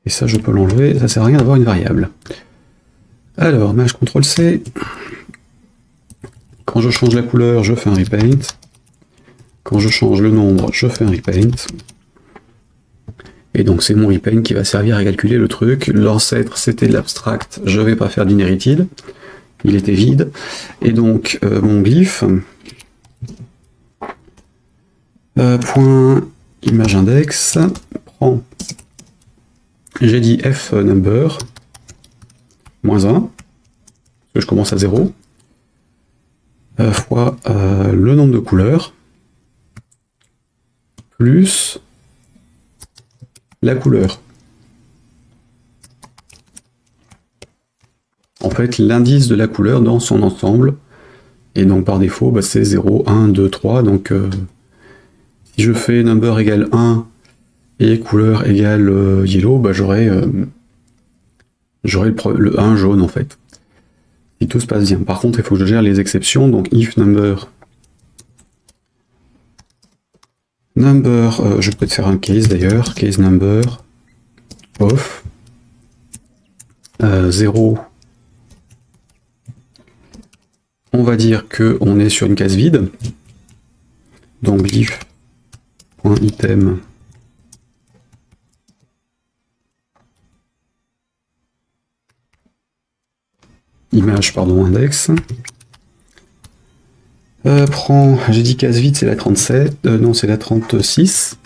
Et ça, je peux l'enlever, ça sert à rien d'avoir une variable. Alors, Maj CTRL-C. Quand je change la couleur, je fais un repaint. Quand je change le nombre, je fais un repaint. Et donc c'est mon repaint qui va servir à calculer le truc. L'ancêtre, c'était de l'abstract, je ne vais pas faire d'inherited. Il était vide. Et donc, mon glyphe, point image index, prend, j'ai dit f number, moins 1, parce que je commence à 0, fois le nombre de couleurs, plus la couleur. En fait, l'indice de la couleur dans son ensemble, et donc par défaut, bah, c'est 0, 1, 2, 3, donc si je fais number égale 1 et couleur égale yellow, bah, j'aurai le 1 jaune en fait. Si tout se passe bien. Par contre, il faut que je gère les exceptions, donc if number, je peux peut-être faire un case d'ailleurs, case number, off, 0, on va dire qu'on est sur une case vide, donc glyph.item image, pardon, index, prend, j'ai dit case vide, c'est la 37, non, c'est la 36.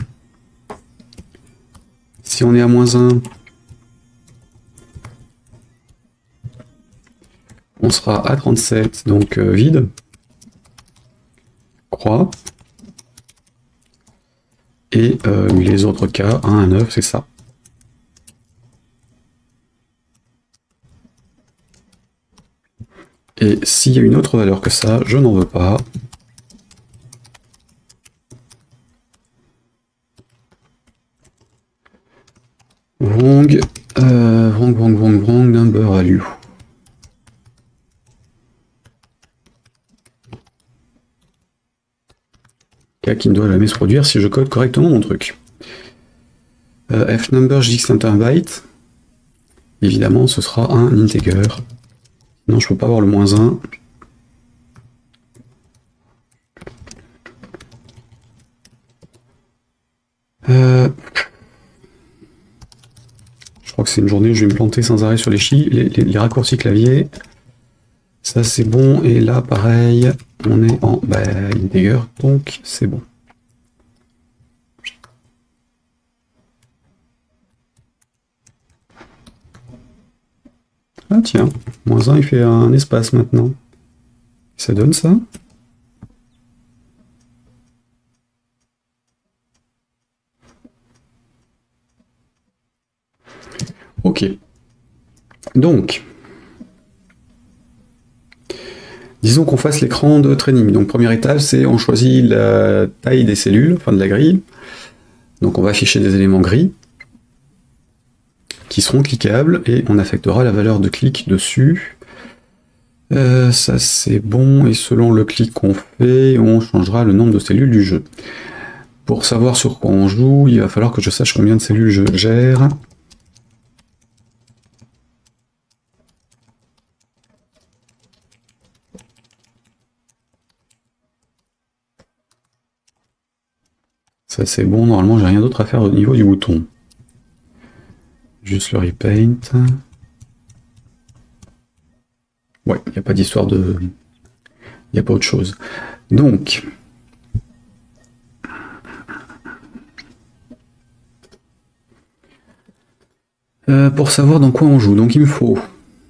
Si on est à moins 1, on sera à 37, donc vide, croix, et les autres cas, 1 à 9, c'est ça. Et s'il y a une autre valeur que ça, je n'en veux pas. Wrong, wrong, number value. Cas qui ne doit jamais se produire si je code correctement mon truc. Fnumber, je dis que c'est un byte. Évidemment, ce sera un integer. Non, je peux pas avoir le moins 1. Je crois que c'est une journée où je vais me planter sans arrêt sur les raccourcis clavier. Ça c'est bon, et là pareil, on est en integer, donc c'est bon. Ah tiens, moins 1 il fait un espace maintenant. Ça donne ça? Ok. Donc, disons qu'on fasse l'écran de training. Donc première étape, c'est on choisit la taille des cellules, enfin de la grille. Donc on va afficher des éléments gris qui seront cliquables et on affectera la valeur de clic dessus. Ça c'est bon, et selon le clic qu'on fait, on changera le nombre de cellules du jeu. Pour savoir sur quoi on joue, il va falloir que je sache combien de cellules je gère. Ça c'est bon, normalement j'ai rien d'autre à faire au niveau du bouton. Juste le repaint. Ouais, il n'y a pas d'histoire de... Il n'y a pas autre chose. Donc... pour savoir dans quoi on joue, donc il me faut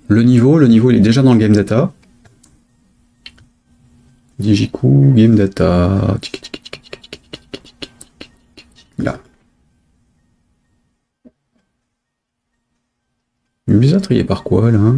le niveau il est déjà dans le game data. Digiku, game data. Là. Bizarre trié par quoi là?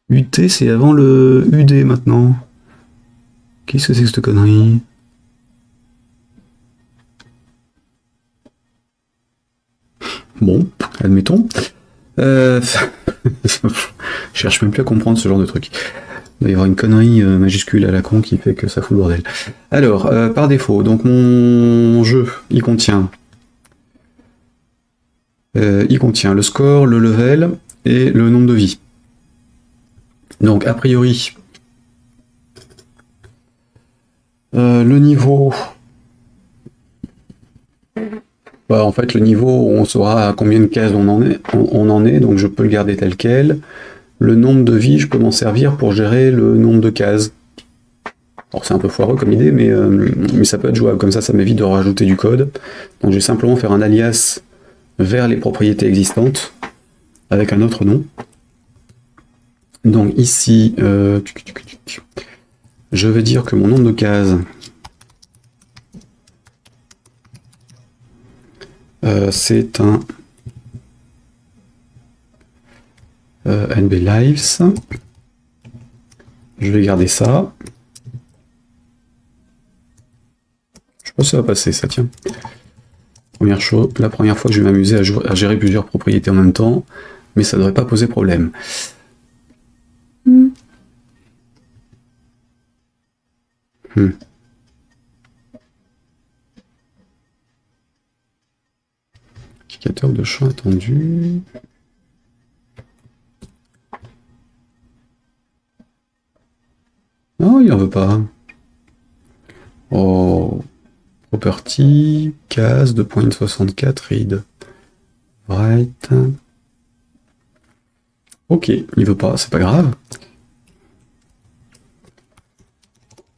UT, c'est avant le UD maintenant. Qu'est-ce que c'est que cette connerie? Bon, admettons. Je cherche même plus à comprendre ce genre de truc. Il va y avoir une connerie majuscule à la con qui fait que ça fout le bordel. Alors, par défaut, donc mon jeu, il contient le score, le level et le nombre de vies. Donc, a priori, le niveau... Bah, en fait, le niveau, on saura à combien de cases on en est, donc je peux le garder tel quel. Le nombre de vies, je peux m'en servir pour gérer le nombre de cases. Alors c'est un peu foireux comme idée, mais ça peut être jouable. Comme ça m'évite de rajouter du code. Donc je vais simplement faire un alias vers les propriétés existantes avec un autre nom. Donc ici, je vais dire que mon nombre de cases, c'est un NB Lives. Je vais garder ça. Je sais pas si ça va passer, ça, tiens. Première chose, la première fois que je vais m'amuser à gérer plusieurs propriétés en même temps, mais ça ne devrait pas poser problème. Indicateur de champ attendu. Non, il en veut pas. Oh. Property, case, 2.64, read. Write. Ok, il veut pas, c'est pas grave.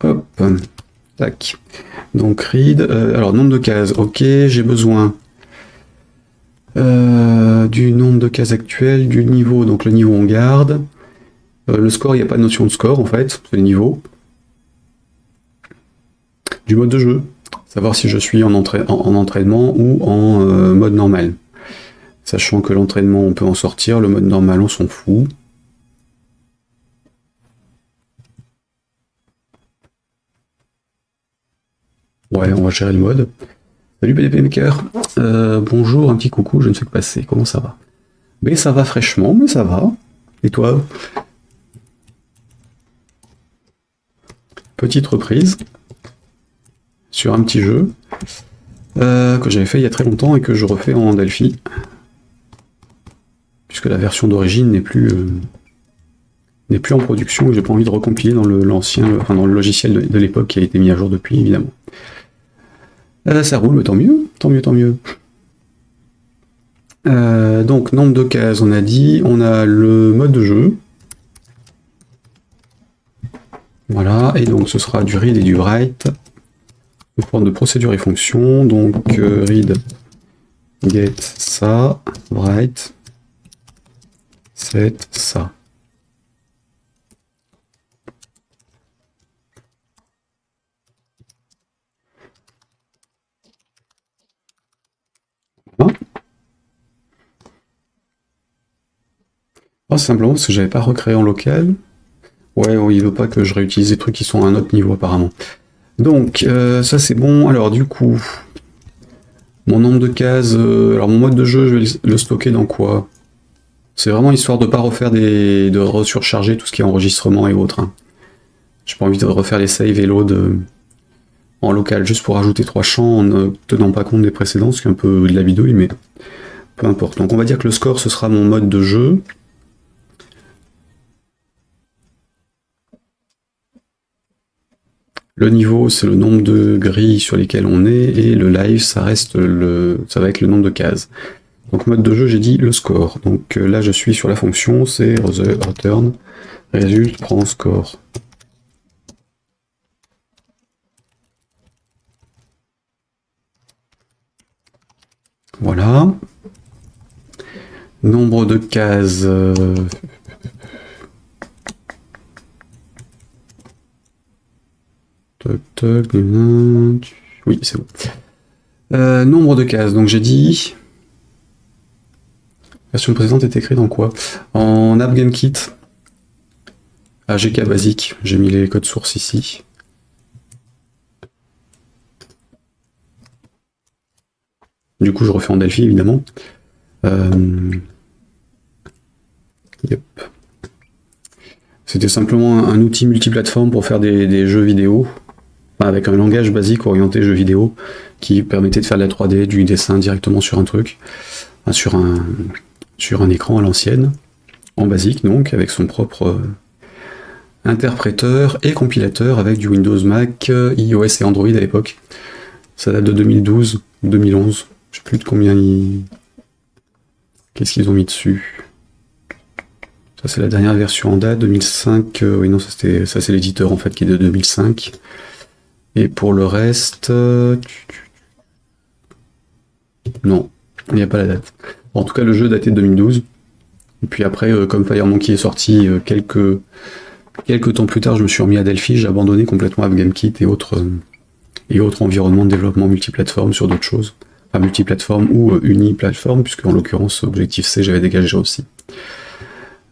Hop. Tac. Donc read. Alors, nombre de cases. Ok, j'ai besoin du nombre de cases actuelles, du niveau. Donc le niveau on garde. Le score, il n'y a pas de notion de score en fait, c'est le niveau. Du mode de jeu. Savoir si je suis en entraînement ou en mode normal. Sachant que l'entraînement, on peut en sortir, le mode normal, on s'en fout. Ouais, on va gérer le mode. Salut PDP Maker. Bonjour, un petit coucou, je ne sais que passer. Comment ça va? Mais ça va fraîchement, mais ça va. Et toi? Petite reprise sur un petit jeu que j'avais fait il y a très longtemps et que je refais en Delphi, puisque la version d'origine n'est plus en production et j'ai pas envie de recompiler dans l'ancien, enfin dans le logiciel de l'époque qui a été mis à jour depuis évidemment. Ça roule, mais tant mieux, tant mieux, tant mieux. Donc nombre de cases, on a dit, on a le mode de jeu. Voilà, et donc ce sera du read et du write sous forme de procédure et fonction. Donc read get ça, write set ça. Voilà. Oh, simplement parce que j'avais pas recréé en local. Ouais, il veut pas que je réutilise des trucs qui sont à un autre niveau apparemment. Donc, ça c'est bon. Alors du coup, mon nombre de cases, alors mon mode de jeu, je vais le stocker dans quoi? C'est vraiment histoire de pas refaire de resurcharger tout ce qui est enregistrement et autres. Hein. J'ai pas envie de refaire les save et load en local, juste pour ajouter 3 champs en ne tenant pas compte des précédents, ce qui est un peu de la bidouille, mais peu importe. Donc on va dire que le score, ce sera mon mode de jeu. Le niveau, c'est le nombre de grilles sur lesquelles on est, et le live, ça va être le nombre de cases. Donc mode de jeu, j'ai dit le score. Donc là, je suis sur la fonction, c'est return, résulte, prend score. Voilà. Nombre de cases... Oui, c'est bon. Nombre de cases, donc j'ai dit... La version précédente est écrite en quoi? En AppGameKit. AGK basique, j'ai mis les codes sources ici. Du coup, je refais en Delphi, évidemment. Yep. C'était simplement un outil multiplateforme pour faire des jeux vidéo, enfin, avec un langage basique orienté jeux vidéo, qui permettait de faire de la 3D, du dessin directement sur un truc, enfin, sur un écran à l'ancienne, en basique donc, avec son propre interpréteur et compilateur avec du Windows, Mac, iOS et Android à l'époque. Ça date de 2012 ou 2011. Je sais plus de combien ils... Qu'est-ce qu'ils ont mis dessus? Ça c'est la dernière version en date, 2005. Oui non, ça c'est l'éditeur en fait qui est de 2005. Et pour le reste... non, il n'y a pas la date. En tout cas le jeu datait de 2012. Et puis après, comme Fire Monkey est sorti quelques temps plus tard, je me suis remis à Delphi, j'ai abandonné complètement AppGameKit et autres environnements de développement multiplateforme sur d'autres choses. Enfin, multiplateforme ou uniplateforme, puisque en l'occurrence, Objective-C, j'avais dégagé aussi.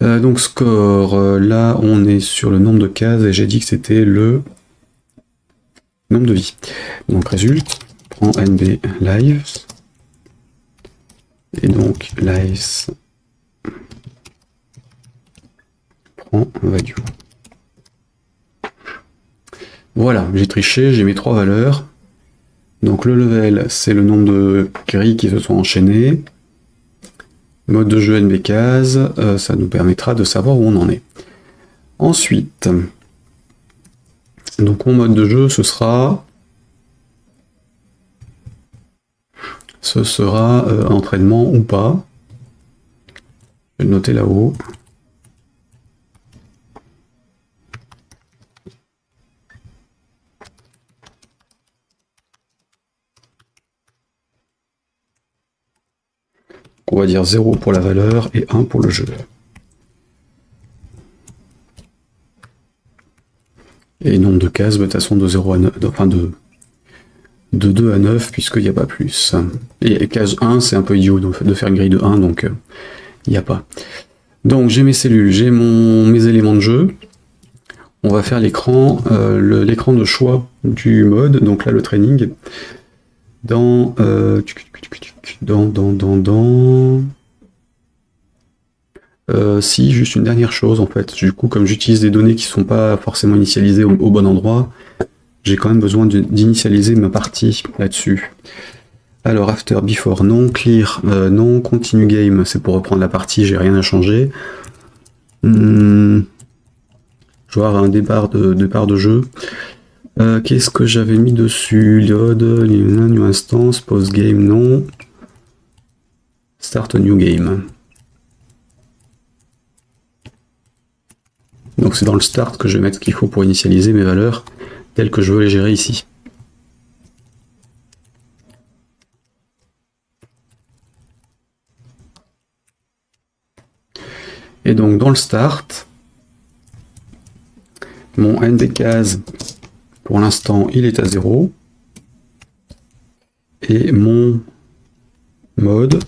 Donc score, là on est sur le nombre de cases, et j'ai dit que c'était le nombre de vies. Donc résulte, prends NB lives, et donc lives prend value. Voilà, j'ai triché, j'ai mis 3 valeurs. Donc le level, c'est le nombre de grilles qui se sont enchaînées. Mode de jeu NB case, ça nous permettra de savoir où on en est. Ensuite, donc mon mode de jeu, ce sera entraînement ou pas. Je vais le noter là-haut. On va dire 0 pour la valeur et 1 pour le jeu. Et nombre de cases, de toute façon de 0 à 9, enfin de 2 à 9, puisqu'il n'y a pas plus. Et case 1, c'est un peu idiot de faire une grille de 1, donc il n'y a pas. Donc j'ai mes cellules, j'ai mes éléments de jeu. On va faire l'écran de choix du mode, donc là le training. Si, juste une dernière chose en fait. Du coup, comme j'utilise des données qui ne sont pas forcément initialisées au bon endroit, j'ai quand même besoin d'initialiser ma partie là-dessus. Alors, after, before, non, clear, non, continue game, c'est pour reprendre la partie, j'ai rien à changer. Je vais avoir un départ de jeu. Qu'est-ce que j'avais mis dessus? Load, new instance, pause game, non. Start a new game. Donc c'est dans le start que je vais mettre ce qu'il faut pour initialiser mes valeurs telles que je veux les gérer ici. Et donc dans le start, mon n des cases, pour l'instant, il est à 0. Et mon mode,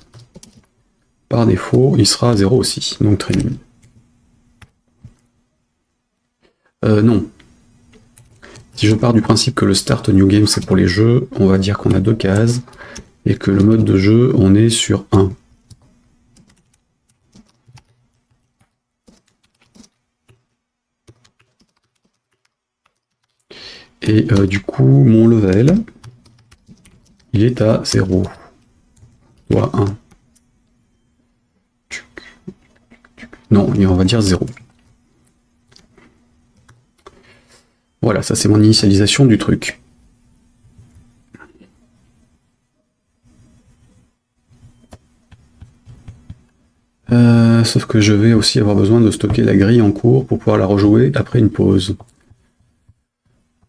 par défaut, il sera à 0 aussi, donc training. Non. Si je pars du principe que le start new game c'est pour les jeux, on va dire qu'on a 2 cases, et que le mode de jeu, on est sur 1. Et du coup, mon level, il est à 0. Soit 1. Non, on va dire 0. Voilà, ça c'est mon initialisation du truc. Sauf que je vais aussi avoir besoin de stocker la grille en cours pour pouvoir la rejouer après une pause.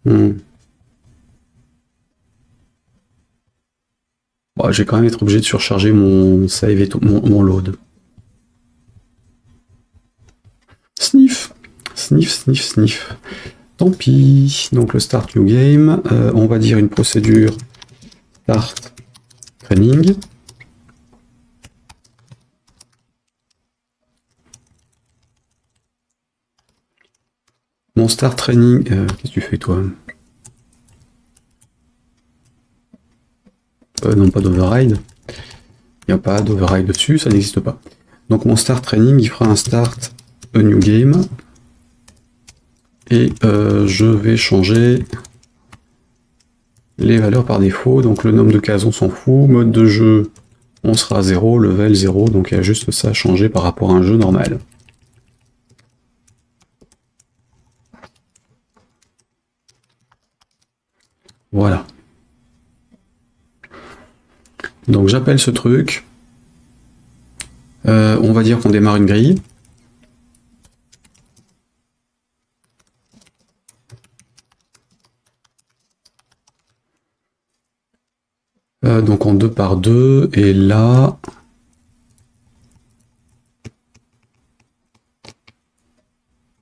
Bon, je vais quand même être obligé de surcharger mon save et mon load. Sniff, sniff, sniff, sniff. Tant pis. Donc le start new game, on va dire une procédure start training. mon start training... Qu'est-ce que tu fais, toi? Non, pas d'override. Il n'y a pas d'override dessus, ça n'existe pas. Donc mon start training, il fera un start a new game. Et je vais changer les valeurs par défaut. Donc le nombre de cases, on s'en fout. Mode de jeu, on sera à 0, level 0. Donc il y a juste ça à changer par rapport à un jeu normal. Voilà. Donc j'appelle ce truc. On va dire qu'on démarre une grille. Donc en 2 par 2, et là...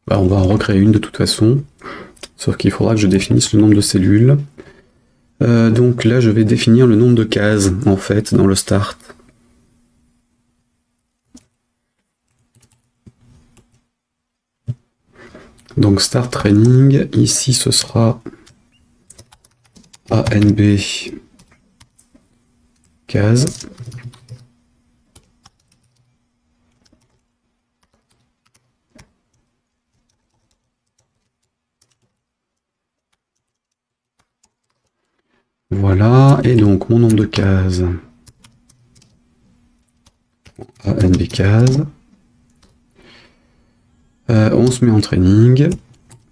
Bah, on va en recréer une de toute façon. Sauf qu'il faudra que je définisse le nombre de cellules. Donc là, je vais définir le nombre de cases, en fait, dans le start. Donc start training, ici ce sera ANB cases. Voilà, et donc mon nombre de cases, ANB cases. On se met en training,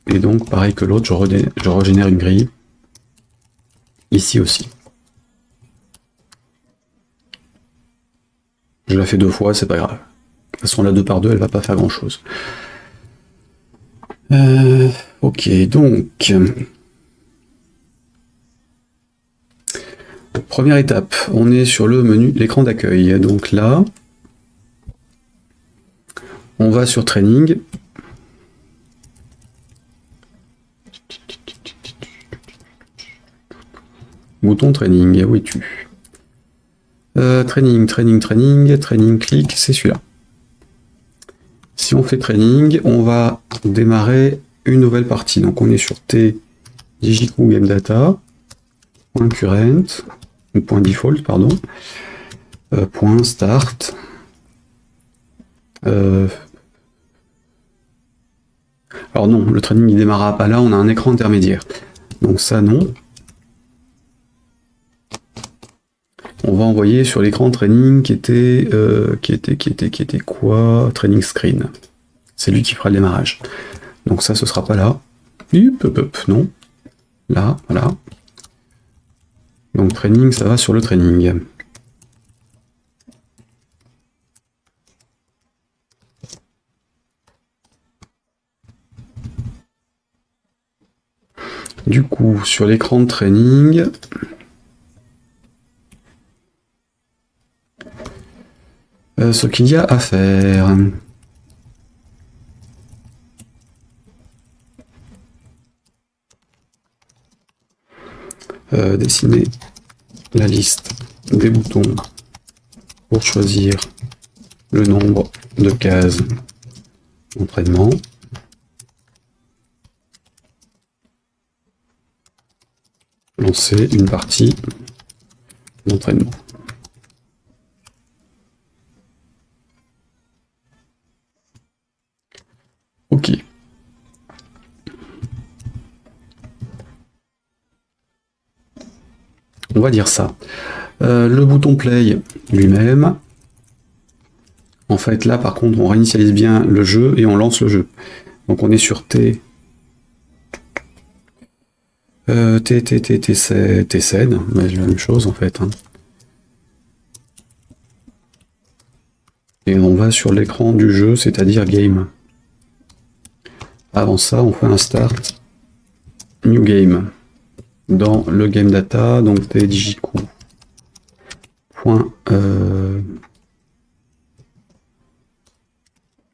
et donc pareil que l'autre, je régénère une grille, ici aussi. Je la fais 2 fois, c'est pas grave. De toute façon, la 2 par 2, elle va pas faire grand chose. Ok, donc... Première étape, on est sur le menu, l'écran d'accueil. Donc là, on va sur Training. Bouton Training, où es-tu? Training, clic, c'est celui-là. Si on fait Training, on va démarrer une nouvelle partie. Donc on est sur T, Digiku Game Data, point current, ou point default, pardon, point start. Alors non, le training il démarrera pas là, on a un écran intermédiaire. Donc ça non. On va envoyer sur l'écran training qui était quoi? Training screen. C'est lui qui fera le démarrage. Donc ça, ce sera pas là. Non. Là, voilà. Donc training, ça va sur le training. Du coup, sur l'écran de training, ce qu'il y a à faire. Dessiner la liste des boutons pour choisir le nombre de cases d'entraînement. Lancer une partie d'entraînement. Ok. On va dire ça. Le bouton play lui-même. En fait, là, par contre, on réinitialise bien le jeu et on lance le jeu. Donc on est sur T. T7, mais la même chose en fait. Hein. Et on va sur l'écran du jeu, c'est-à-dire game. Avant ça, on fait un start new game. Dans le game data, donc tdigiku.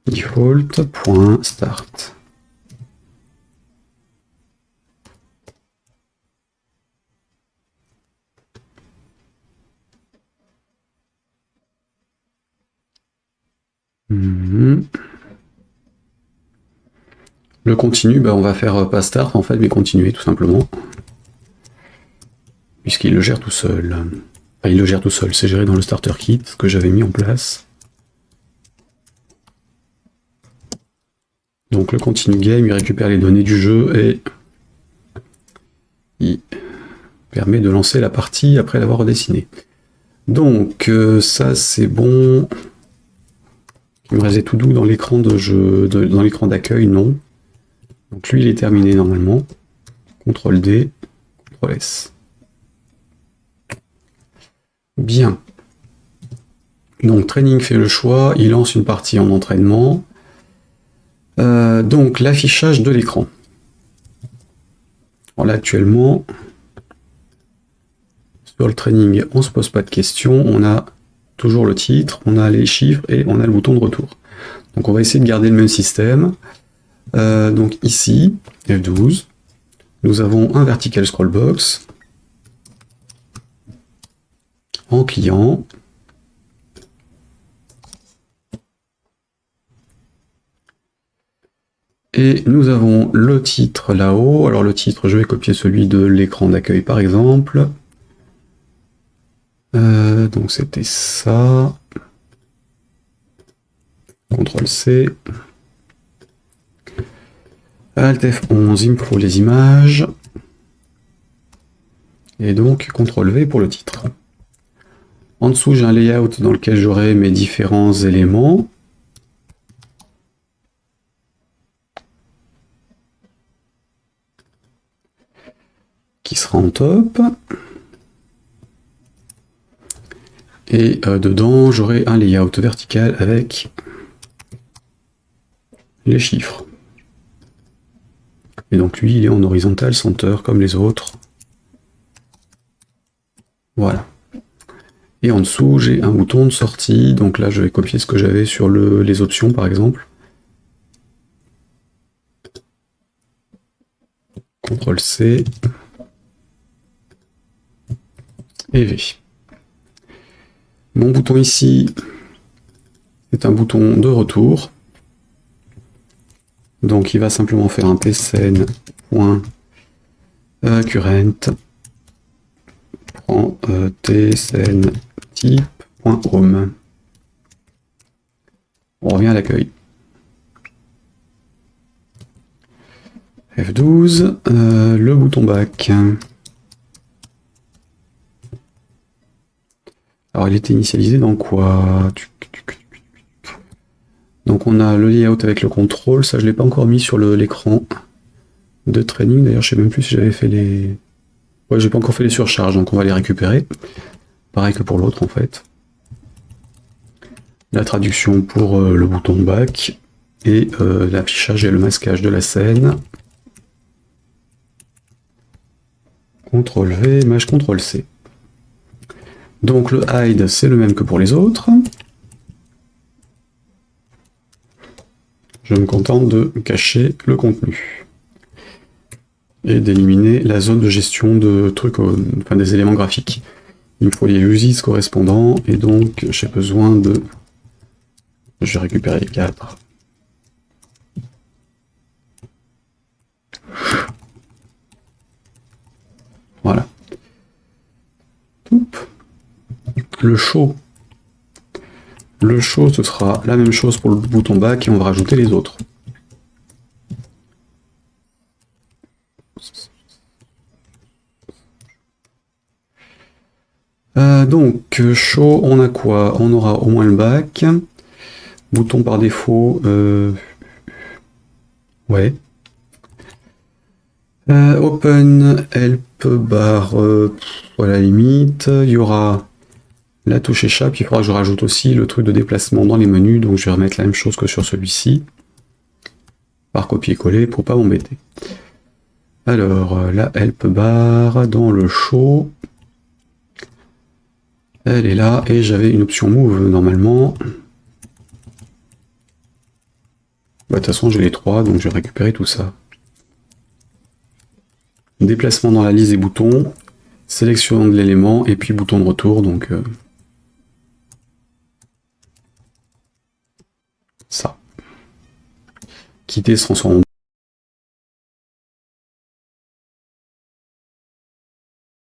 Default.start. Le continu, bah, on va faire pas start en fait, mais continuer tout simplement. Puisqu'il le gère tout seul. Enfin, il le gère tout seul, c'est géré dans le starter kit que j'avais mis en place. Donc le continue game, il récupère les données du jeu et il permet de lancer la partie après l'avoir redessiné. Donc ça c'est bon. Il me restait tout doux dans l'écran de jeu, dans l'écran d'accueil, non. Donc lui il est terminé normalement. CTRL D, CTRL S. Bien. Donc Training fait le choix, il lance une partie en entraînement. Donc l'affichage de l'écran. Là actuellement, sur le training, on se pose pas de questions, on a toujours le titre, on a les chiffres et on a le bouton de retour. Donc on va essayer de garder le même système. Donc ici, F12, nous avons un vertical scroll box en client. Et nous avons le titre là-haut. Alors le titre, je vais copier celui de l'écran d'accueil par exemple. Donc c'était ça. CTRL C. Alt F11, il me faut les images. Et donc CTRL V pour le titre. En dessous, j'ai un layout dans lequel j'aurai mes différents éléments. Qui sera en top. Et dedans, j'aurai un layout vertical avec les chiffres. Et donc lui, il est en horizontal center comme les autres. Voilà. Et en dessous, j'ai un bouton de sortie. Donc là, je vais copier ce que j'avais sur les options, par exemple. CTRL C. Et V. Mon bouton ici, c'est un bouton de retour. Donc il va simplement faire un tscn.current tscn type.home. On revient à l'accueil. F12, le bouton back. Alors il était initialisé dans quoi? Donc on a le layout avec le contrôle, ça je l'ai pas encore mis sur l'écran de training, d'ailleurs je sais même plus si j'avais fait les... Ouais, j'ai pas encore fait les surcharges, donc on va les récupérer. Pareil que pour l'autre en fait. La traduction pour le bouton back, et l'affichage et le masquage de la scène. CTRL V, maj CTRL C. Donc le hide, c'est le même que pour les autres. Je me contente de cacher le contenu. Et d'éliminer la zone de gestion de trucs, enfin des éléments graphiques. Il me faut les USIS correspondants, et donc j'ai besoin de... Je vais récupérer les 4. Voilà. Le show. Le show, ce sera la même chose pour le bouton back, et on va rajouter les autres. Donc, show, on a quoi? On aura au moins le back. Bouton par défaut, ouais. Open, help, bar, à la limite. Il y aura la touche échappe. Il faudra que je rajoute aussi le truc de déplacement dans les menus. Donc je vais remettre la même chose que sur celui-ci. Par copier-coller pour pas m'embêter. Alors, la help bar dans le show. Elle est là. Et j'avais une option move normalement. Bah, de toute façon, j'ai les 3, donc je vais récupérer tout ça. Déplacement dans la liste des boutons, sélection de l'élément, et puis bouton de retour, donc ça. Quitter se transforme en